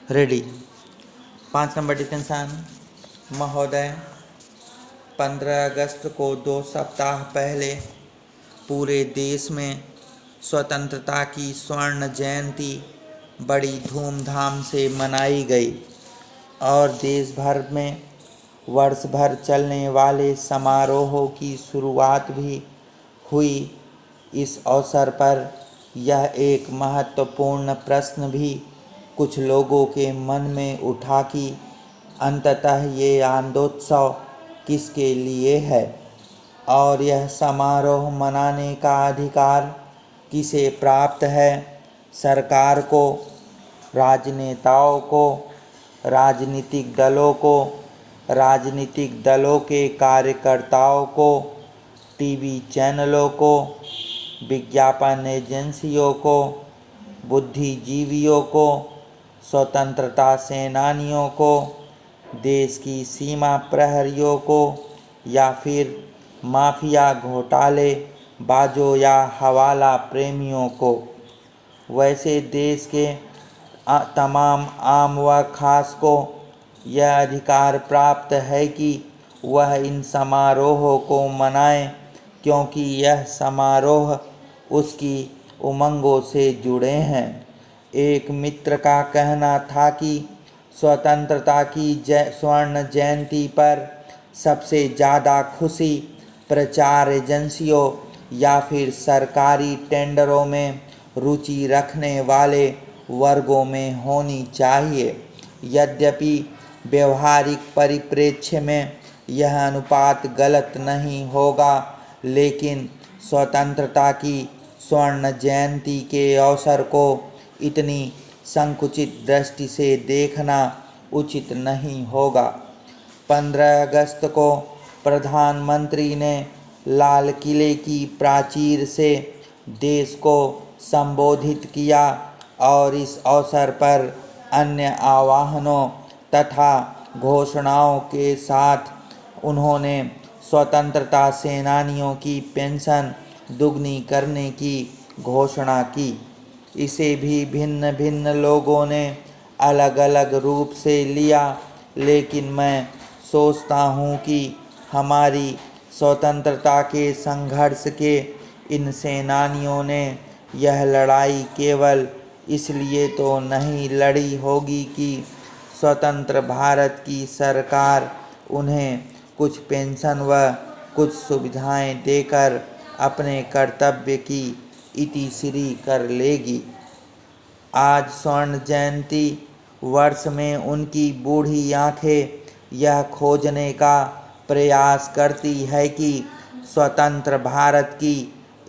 Ready. 5 number detention. महोदय, 15 अगस्त को 2 सप्ताह पहले पूरे देश में स्वतंत्रता की स्वर्ण जयंती बड़ी धूमधाम से मनाई गई और देश भर में वर्ष भर चलने वाले समारोहों की शुरुआत भी हुई। इस अवसर पर यह एक महत्वपूर्ण प्रश्न भी कुछ लोगों के मन में उठा कि अंततः ये आनंदोत्सव किसके लिए है और यह समारोह मनाने का अधिकार किसे प्राप्त है। सरकार को, राजनेताओं को, राजनीतिक दलों को, राजनीतिक दलों के कार्यकर्ताओं को, टीवी चैनलों को, विज्ञापन एजेंसियों को, बुद्धिजीवियों को, स्वतंत्रता सेनानियों को, देश की सीमा प्रहरियों को या फिर माफिया घोटाले बाजों या हवाला प्रेमियों को। वैसे देश के तमाम आम व खास को यह अधिकार प्राप्त है कि वह इन समारोहों को मनाए, क्योंकि यह समारोह उसकी उमंगों से जुड़े हैं। एक मित्र का कहना था कि स्वतंत्रता की स्वर्ण जयंती पर सबसे ज़्यादा खुशी प्रचार एजेंसियों या फिर सरकारी टेंडरों में रुचि रखने वाले वर्गों में होनी चाहिए। यद्यपि व्यवहारिक परिप्रेक्ष्य में यह अनुपात गलत नहीं होगा, लेकिन स्वतंत्रता की स्वर्ण जयंती के अवसर को इतनी संकुचित दृष्टि से देखना उचित नहीं होगा। 15 अगस्त को प्रधानमंत्री ने लाल किले की प्राचीर से देश को संबोधित किया और इस अवसर पर अन्य आह्वानों तथा घोषणाओं के साथ उन्होंने स्वतंत्रता सेनानियों की पेंशन दुगनी करने की घोषणा की। इसे भी भिन्न भिन्न लोगों ने अलग अलग रूप से लिया, लेकिन मैं सोचता हूँ कि हमारी स्वतंत्रता के संघर्ष के इन सेनानियों ने यह लड़ाई केवल इसलिए तो नहीं लड़ी होगी कि स्वतंत्र भारत की सरकार उन्हें कुछ पेंशन व कुछ सुविधाएं देकर अपने कर्तव्य की इतिश्री कर लेगी। आज स्वर्ण जयंती वर्ष में उनकी बूढ़ी आंखें यह खोजने का प्रयास करती है कि स्वतंत्र भारत की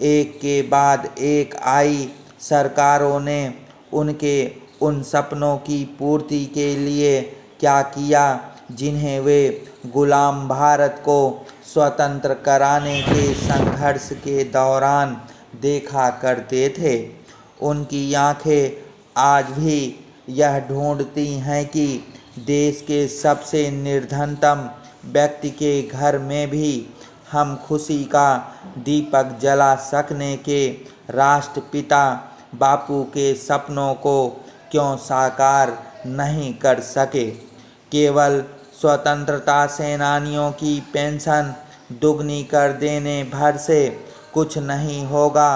एक के बाद एक आई सरकारों ने उनके उन सपनों की पूर्ति के लिए क्या किया जिन्हें वे गुलाम भारत को स्वतंत्र कराने के संघर्ष के दौरान देखा करते थे। उनकी आंखें आज भी यह ढूंढती हैं कि देश के सबसे निर्धनतम व्यक्ति के घर में भी हम खुशी का दीपक जला सकने के राष्ट्रपिता बापू के सपनों को क्यों साकार नहीं कर सके। केवल स्वतंत्रता सेनानियों की पेंशन दुगनी कर देने भर से कुछ नहीं होगा।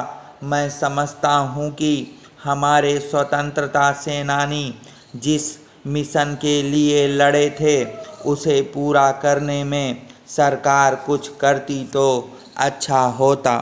मैं समझता हूँ कि हमारे स्वतंत्रता सेनानी जिस मिशन के लिए लड़े थे उसे पूरा करने में सरकार कुछ करती तो अच्छा होता।